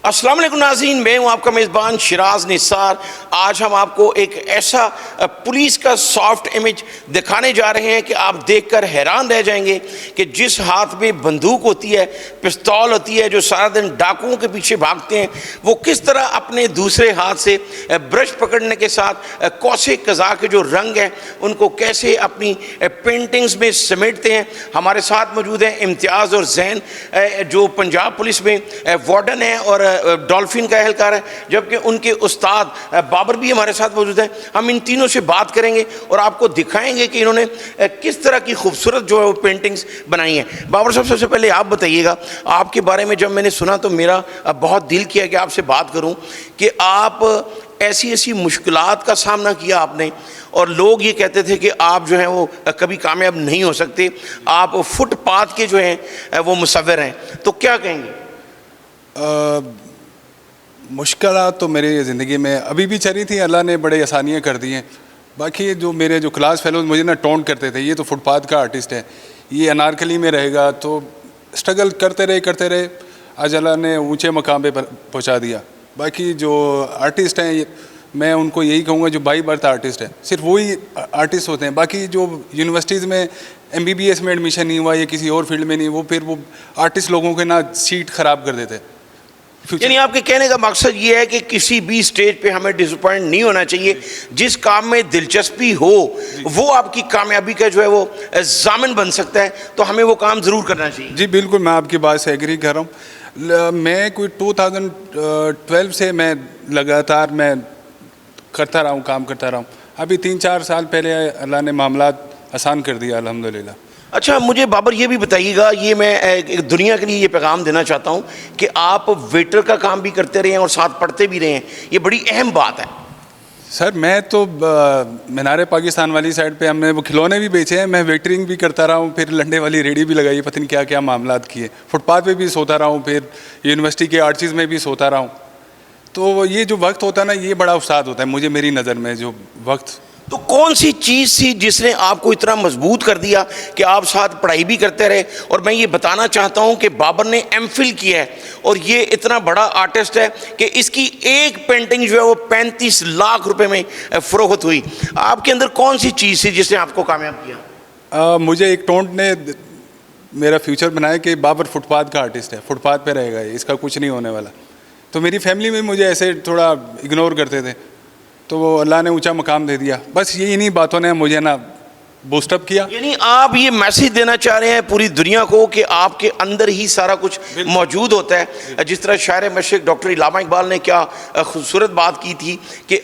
السلام علیکم ناظرین، میں ہوں آپ کا میزبان شراز نثار۔ آج ہم آپ کو ایک ایسا پولیس کا سافٹ امیج دکھانے جا رہے ہیں کہ آپ دیکھ کر حیران رہ جائیں گے کہ جس ہاتھ میں بندوق ہوتی ہے، پستول ہوتی ہے، جو سارا دن ڈاکوؤں کے پیچھے بھاگتے ہیں، وہ کس طرح اپنے دوسرے ہاتھ سے برش پکڑنے کے ساتھ کوسے قزاق کے جو رنگ ہیں ان کو کیسے اپنی پینٹنگز میں سمیٹتے ہیں۔ ہمارے ساتھ موجود ہیں امتیاز اور زین، جو پنجاب پولیس میں وارڈن ہیں اور ڈولفن کا اہلکار ہے، جبکہ ان کے استاد بابر بھی ہمارے ساتھ موجود ہیں۔ ہم ان تینوں سے بات کریں گے اور آپ کو دکھائیں گے کہ انہوں نے کس طرح کی خوبصورت جو ہے وہ پینٹنگز بنائی ہیں۔ بابر صاحب، سب سے پہلے آپ بتائیے گا، آپ کے بارے میں جب میں نے سنا تو میرا بہت دل کیا کہ آپ سے بات کروں کہ آپ ایسی مشکلات کا سامنا کیا آپ نے، اور لوگ یہ کہتے تھے کہ آپ جو ہیں وہ کبھی کامیاب نہیں ہو سکتے، آپ فٹ پاتھ کے جو ہیں وہ مصور ہیں، تو کیا کہیں گے؟ مشکلات تو میری زندگی میں ابھی بھی چلی تھی، اللہ نے بڑے آسانیاں کر دی ہیں۔ باقی جو میرے جو کلاس فیلوز مجھے ٹونٹ کرتے تھے، یہ تو فٹ پاتھ کا آرٹسٹ ہے، یہ انارکلی میں رہے گا، تو اسٹرگل کرتے رہے آج اللہ نے اونچے مقام پہ پہنچا دیا۔ باقی جو آرٹسٹ ہیں میں ان کو یہی کہوں گا جو بائی برتھ آرٹسٹ ہے، صرف وہی آرٹسٹ ہوتے ہیں۔ باقی جو یونیورسٹیز میں MBBS میں ایڈمیشن نہیں ہوا یا کسی اور فیلڈ میں نہیں، وہ پھر وہ آرٹسٹ لوگوں کے سیٹ خراب کر دیتے۔ یعنی آپ کے کہنے کا مقصد یہ ہے کہ کسی بھی سٹیج پہ ہمیں ڈس اپوائنٹ نہیں ہونا چاہیے، جس کام میں دلچسپی ہو وہ آپ کی کامیابی کا جو ہے وہ ضامن بن سکتا ہے، تو ہمیں وہ کام ضرور کرنا چاہیے۔ جی بالکل، میں آپ کی بات سے ایگری کر رہا ہوں۔ میں کوئی 2012 سے میں لگاتار میں کرتا رہا ہوں، کام کرتا رہا ہوں۔ ابھی 3-4 سال پہلے اللہ نے معاملات آسان کر دیا الحمدللہ۔ اچھا، مجھے بابر یہ بھی بتائیے گا، یہ میں دنیا کے لیے یہ پیغام دینا چاہتا ہوں کہ آپ ویٹر کا کام بھی کرتے رہے ہیں اور ساتھ پڑھتے بھی رہے ہیں، یہ بڑی اہم بات ہے۔ سر میں تو مینار پاکستان والی سائڈ پہ ہم نے وہ کھلونے بھی بیچے ہیں، میں ویٹرنگ بھی کرتا رہا ہوں، پھر لنڈے والی ریڈی بھی لگائی، پتہ نہیں کیا کیا معاملات کیے، فٹ پاتھ پہ بھی سوتا رہا ہوں، پھر یونیورسٹی کے آرچیز میں بھی سوتا رہا ہوں۔ تو یہ جو وقت ہوتا ہے نا، یہ بڑا استاد ہوتا ہے مجھے، میری نظر میں جو وقت۔ تو کون سی چیز تھی جس نے آپ کو اتنا مضبوط کر دیا کہ آپ ساتھ پڑھائی بھی کرتے رہے؟ اور میں یہ بتانا چاہتا ہوں کہ بابر نے MPhil کیا ہے اور یہ اتنا بڑا آرٹسٹ ہے کہ اس کی ایک پینٹنگ جو ہے وہ 35 لاکھ روپے میں فروخت ہوئی۔ آپ کے اندر کون سی چیز تھی جس نے آپ کو کامیاب کیا؟ مجھے ایک ٹونٹ نے میرا فیوچر بنایا کہ بابر فٹ پاتھ کا آرٹسٹ ہے، فٹ پاتھ پہ رہے گا، اس کا کچھ نہیں ہونے والا۔ تو میری فیملی میں مجھے ایسے تھوڑا اگنور کرتے تھے، تو وہ اللہ نے اونچا مقام دے دیا۔ بس یہ انہی باتوں نے مجھے بوسٹ اپ کیا۔ یعنی آپ یہ میسیج دینا چاہ رہے ہیں پوری دنیا کو کہ آپ کے اندر ہی سارا کچھ موجود ہوتا ہے، جس طرح شاعر مشرق ڈاکٹر علامہ اقبال نے کیا خوبصورت بات کی تھی کہ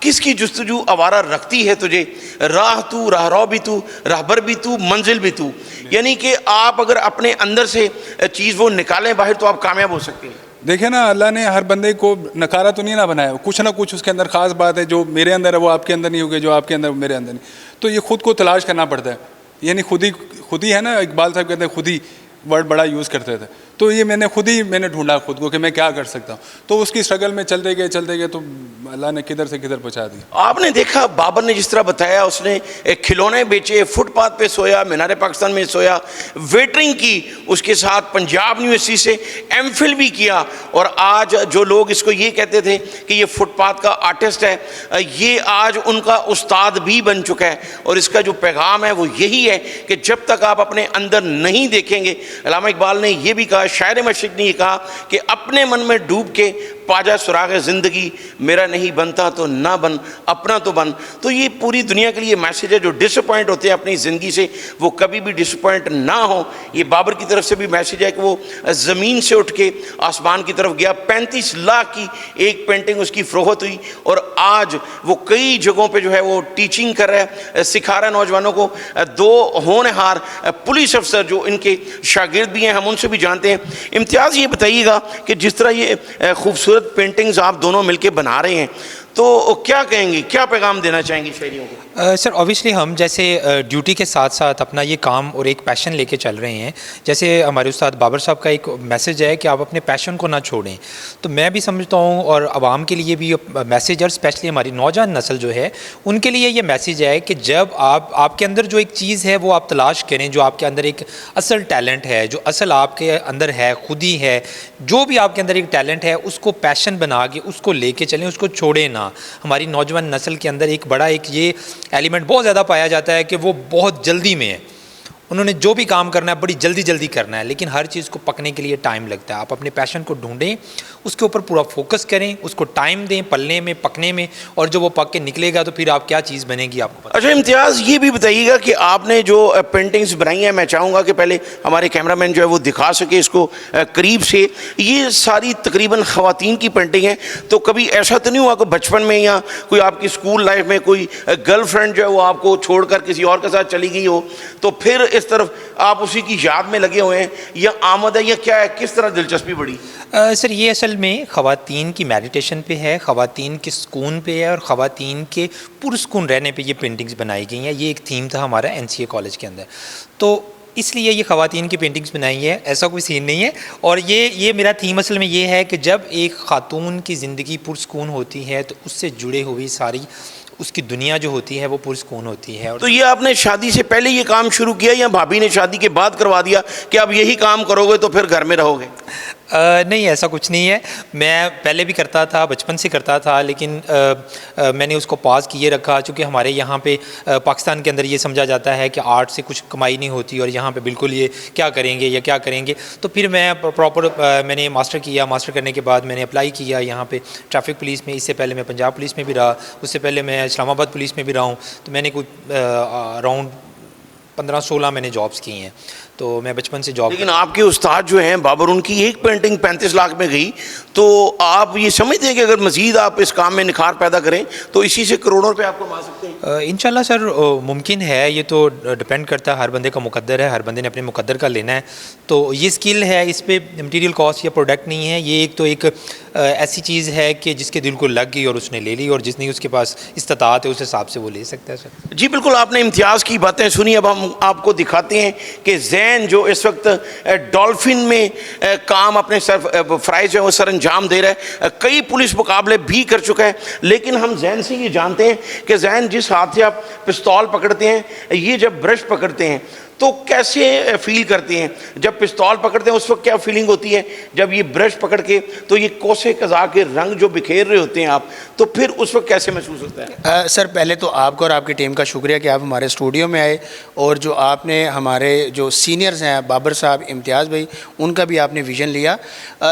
کس کی جستجو آوارہ رکھتی ہے تجھے، راہ تو، راہ رو بھی تو، راہبر بھی تو، منزل بھی تو۔ یعنی کہ آپ اگر اپنے اندر سے چیز وہ نکالیں باہر تو آپ کامیاب ہو سکتے ہیں۔ دیکھیں نا، اللہ نے ہر بندے کو نکارا تو نہیں نہ بنایا، کچھ نہ کچھ اس کے اندر خاص بات ہے، جو میرے اندر ہے وہ آپ کے اندر نہیں ہوگی، جو آپ کے اندر وہ میرے اندر نہیں۔ تو یہ خود کو تلاش کرنا پڑتا ہے، یعنی خود ہی ہے نا، اقبال صاحب کہتے ہیں خود ہی ورڈ بڑا یوز کرتے تھے، تو یہ میں نے ڈھونڈا خود کو کہ میں کیا کر سکتا ہوں۔ تو اس کی اسٹرگل میں چلتے گئے تو اللہ نے کدھر سے کدھر پہنچا دیا۔ آپ نے دیکھا بابر نے جس طرح بتایا، اس نے کھلونے بیچے، فٹ پاتھ پہ سویا، مینار پاکستان میں سویا، ویٹرنگ کی، اس کے ساتھ پنجاب یونیورسٹی سے MPhil بھی کیا، اور آج جو لوگ اس کو یہ کہتے تھے کہ یہ فٹ پاتھ کا آرٹسٹ ہے، یہ آج ان کا استاد بھی بن چکا ہے۔ اور اس کا جو پیغام ہے وہ یہی ہے کہ جب تک آپ اپنے اندر نہیں دیکھیں گے، علامہ اقبال نے یہ بھی کہا، شاعر مشرق نے یہ کہا کہ اپنے من میں ڈوب کے پا جا سراغ زندگی، میرا نہیں بنتا تو نہ بن، اپنا تو بن۔ تو یہ پوری دنیا کے لیے میسیج ہے، جو ڈس اپوائنٹ ہوتے ہیں اپنی زندگی سے وہ کبھی بھی ڈس اپوائنٹ نہ ہو۔ یہ بابر کی طرف سے بھی میسیج ہے کہ وہ زمین سے اٹھ کے آسمان کی طرف گیا، 35 لاکھ کی ایک پینٹنگ اس کی فروخت ہوئی، اور آج وہ کئی جگہوں پہ جو ہے وہ ٹیچنگ کر رہا ہے، سکھا رہا ہے نوجوانوں کو۔ 2 ہونہار پولیس افسر جو ان کے شاگرد بھی ہیں، ہم ان سے بھی جانتے ہیں۔ امتیاز، یہ بتائیے گا کہ جس طرح یہ خوبصورت پینٹنگز آپ دونوں مل کے بنا رہے ہیں، تو کیا کہیں گے, کیا پیغام دینا چاہیں گے شہریوں کو؟ سر اوبیسلی ہم جیسے ڈیوٹی کے ساتھ ساتھ اپنا یہ کام اور ایک پیشن لے کے چل رہے ہیں. جیسے ہمارے استاد بابر صاحب کا ایک میسج ہے کہ آپ اپنے پیشن کو نہ چھوڑیں, تو میں بھی سمجھتا ہوں اور عوام کے لیے بھی میسج, اور اسپیشلی ہماری نوجوان نسل جو ہے ان کے لیے یہ میسج ہے کہ جب آپ کے اندر جو ایک چیز ہے وہ آپ تلاش کریں, جو آپ کے اندر ایک اصل ٹیلنٹ ہے, جو اصل آپ کے اندر ہے, خود ہی ہے, جو بھی آپ کے اندر ایک ٹیلنٹ ہے اس کو پیشن بنا کے اس کو لے کے چلیں, اس کو چھوڑیں نہ. ہماری نوجوان نسل کے اندر ایک بڑا ایک یہ ایلیمنٹ بہت زیادہ پایا جاتا ہے کہ وہ بہت جلدی میں ہے, انہوں نے جو بھی کام کرنا ہے بڑی جلدی کرنا ہے, لیکن ہر چیز کو پکنے کے لیے ٹائم لگتا ہے. آپ اپنے پیشن کو ڈھونڈیں, اس کے اوپر پورا فوکس کریں, اس کو ٹائم دیں پلنے میں, پکنے میں, اور جب وہ پک کے نکلے گا تو پھر آپ کیا چیز بنے گی آپ کو پتہ. اچھا امتیاز, یہ بھی بتائیے گا کہ آپ نے جو پینٹنگز بنائی ہیں, میں چاہوں گا کہ پہلے ہمارے کیمرہ مین جو ہے وہ دکھا سکے اس کو قریب سے. یہ ساری تقریباً خواتین کی پینٹنگ ہیں, تو کبھی ایسا تو نہیں ہوا کہ بچپن میں یا کوئی آپ کی اسکول لائف میں کوئی گرل فرینڈ جو ہے وہ آپ کو چھوڑ کر کسی اور کے ساتھ چلی گئی ہو, تو پھر اس طرف آپ اسی کی یاد میں لگے ہوئے ہیں, یا آمد ہے, یا کیا ہے, کس طرح دلچسپی بڑھی؟ سر یہ اصل میں خواتین کی میڈیٹیشن پہ ہے, خواتین کے سکون پہ ہے, اور خواتین کے پرسکون رہنے پہ یہ پینٹنگز بنائی گئی ہیں. یہ ایک تھیم تھا ہمارا NCA کالج کے اندر, تو اس لیے یہ خواتین کی پینٹنگز بنائی ہے, ایسا کوئی سین نہیں ہے. اور یہ میرا تھیم اصل میں یہ ہے کہ جب ایک خاتون کی زندگی پرسکون ہوتی ہے تو اس سے جڑے ہوئی ساری اس کی دنیا جو ہوتی ہے وہ پرسکون ہوتی ہے. تو یہ آپ نے شادی سے پہلے یہ کام شروع کیا, یا بھابھی نے شادی کے بعد کروا دیا کہ اب یہی کام کرو گے تو پھر گھر میں رہو گے؟ نہیں, ایسا کچھ نہیں ہے. میں پہلے بھی کرتا تھا, بچپن سے کرتا تھا, لیکن میں نے اس کو پاز کیے رکھا, چونکہ ہمارے یہاں پہ پاکستان کے اندر یہ سمجھا جاتا ہے کہ آرٹ سے کچھ کمائی نہیں ہوتی, اور یہاں پہ بالکل یہ کیا کریں گے یا کیا کریں گے. تو پھر میں پراپر میں نے ماسٹر کیا, ماسٹر کرنے کے بعد میں نے اپلائی کیا یہاں پہ ٹریفک پولیس میں. اس سے پہلے میں پنجاب پولیس میں بھی رہا, اس سے پہلے میں اسلام آباد پولیس میں بھی رہا ہوں. تو میں نے کوئی اراؤنڈ 15-16 میں نے جابس کی ہیں, تو میں بچپن سے جاب. لیکن آپ کے استاد جو ہیں بابر, ان کی ایک پینٹنگ 35 لاکھ میں گئی, تو آپ یہ سمجھتے ہیں کہ اگر مزید آپ اس کام میں نکھار پیدا کریں تو اسی سے کروڑوں روپے آپ کما سکتے ہیں؟ انشاءاللہ سر ممکن ہے, یہ تو ڈپینڈ کرتا ہے, ہر بندے کا مقدر ہے, ہر بندے نے اپنے مقدر کا لینا ہے. تو یہ اسکل ہے, اس پہ مٹیریل کاسٹ یا پروڈکٹ نہیں ہے, یہ ایک ایسی چیز ہے کہ جس کے دل کو لگ گئی اور اس نے لے لی, اور جس نہیں اس کے پاس استطاعت ہے اس حساب سے وہ لے سکتا ہے. سر جی بالکل, آپ نے امتیاز کی باتیں سنی. اب ہم آپ کو دکھاتے ہیں کہ زین جو اس وقت ڈولفن میں کام اپنے فرائض جو ہے وہ سر انجام دے رہا ہے, کئی پولیس مقابلے بھی کر چکا ہے. لیکن ہم زین سے یہ جانتے ہیں کہ زین جس ہاتھ سے آپ پستول پکڑتے ہیں, یہ جب برش پکڑتے ہیں تو کیسے فیل کرتے ہیں؟ جب پستول پکڑتے ہیں اس وقت کیا فیلنگ ہوتی ہے؟ جب یہ برش پکڑ کے تو یہ کوسے قزا کے رنگ جو بکھیر رہے ہوتے ہیں آپ, تو پھر اس وقت کیسے محسوس ہوتا ہے؟ سر پہلے تو آپ کو اور آپ کی ٹیم کا شکریہ کہ آپ ہمارے اسٹوڈیو میں آئے, اور جو آپ نے ہمارے جو سینئرز ہیں بابر صاحب, امتیاز بھائی, ان کا بھی آپ نے ویژن لیا.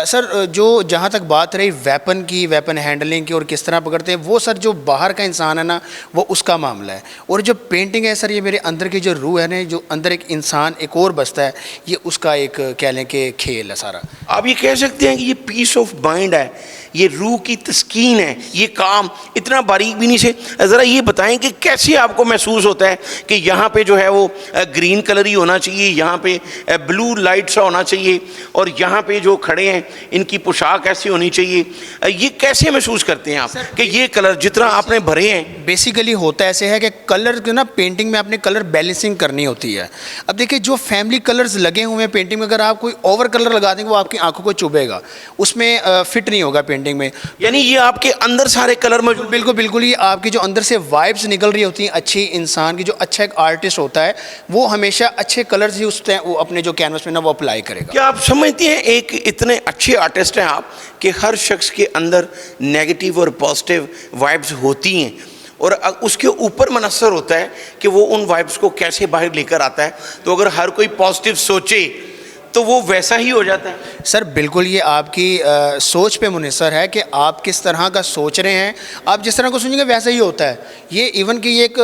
سر جو جہاں تک بات رہی ویپن کی, ویپن ہینڈلنگ کی اور کس طرح پکڑتے ہیں, وہ سر جو باہر کا انسان ہے نا وہ اس کا معاملہ ہے. اور جو پینٹنگ ہے سر, یہ میرے اندر کی جو روح ہے نا, جو اندر ایک انسان ایک اور بستا ہے, یہ اس کا ایک کہہ لیں کہ کھیل ہے سارا. آپ یہ کہہ سکتے ہیں کہ یہ پیس آف مائنڈ ہے, یہ روح کی تسکین ہے, یہ کام اتنا باریک بھی نہیں سے. ذرا یہ بتائیں کہ کیسے آپ کو محسوس ہوتا ہے کہ یہاں پہ جو ہے وہ گرین کلر ہی ہونا چاہیے, یہاں پہ بلو لائٹ سا ہونا چاہیے, اور یہاں پہ جو کھڑے ہیں ان کی پوشاک ایسی ہونی چاہیے, یہ کیسے محسوس کرتے ہیں آپ کہ یہ کلر جتنا آپ نے بھرے ہیں؟ بیسیکلی ہوتا ایسے ہے کہ کلر جو نا پینٹنگ میں اپنے کلر بیلنسنگ کرنی ہوتی ہے. اب دیکھیں جو فیملی کلرز لگے ہوئے ہیں پینٹنگ میں, اگر آپ کوئی اوور کلر لگا دیں گے وہ آپ کی آنکھوں کو چبھے گا, اس میں فٹ نہیں ہوگا پینٹنگ میں. یعنی یہ آپ کے اندر سارے کلر میں بالکل یہ آپ کی جو اندر سے وائبس نکل رہی ہوتی ہیں اچھی انسان کی, جو اچھا ایک آرٹسٹ ہوتا ہے وہ ہمیشہ اچھے کلرز ہی اس وہ اپنے جو کینوس میں نا وہ اپلائی کرے گا. کیا آپ سمجھتے ہیں ایک اتنے اچھے آرٹسٹ ہیں آپ کہ ہر شخص کے اندر نیگیٹو اور پازیٹیو وائبس ہوتی ہیں, اور اس کے اوپر منحصر ہوتا ہے کہ وہ ان وائبس کو کیسے باہر لے کر آتا ہے؟ تو اگر ہر کوئی پازیٹیو سوچے تو وہ ویسا ہی ہو جاتا ہے. سر بالکل یہ آپ کی سوچ پہ منحصر ہے کہ آپ کس طرح کا سوچ رہے ہیں, آپ جس طرح کو سوچیں گے ویسا ہی ہوتا ہے. یہ ایون کہ یہ ایک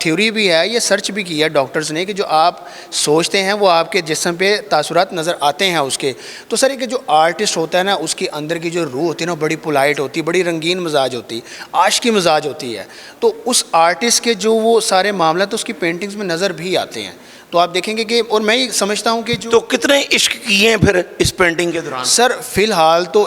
تھیوری بھی ہے, یہ سرچ بھی کی ہے ڈاکٹرز نے, کہ جو آپ سوچتے ہیں وہ آپ کے جسم پہ تاثرات نظر آتے ہیں اس کے. تو سر یہ جو آرٹسٹ ہوتا ہے نا, اس کی اندر کی جو روح ہوتی ہے نا بڑی پولائٹ ہوتی ہے, بڑی رنگین مزاج ہوتی, عاشقی مزاج ہوتی ہے. تو اس آرٹسٹ کے جو وہ سارے معاملات اس کی پینٹنگز میں نظر بھی آتے ہیں. تو آپ دیکھیں گے کہ, اور میں یہ سمجھتا ہوں کہ جو تو کتنے عشق کیے ہیں پھر اس پینٹنگ کے دوران؟ سر فی الحال تو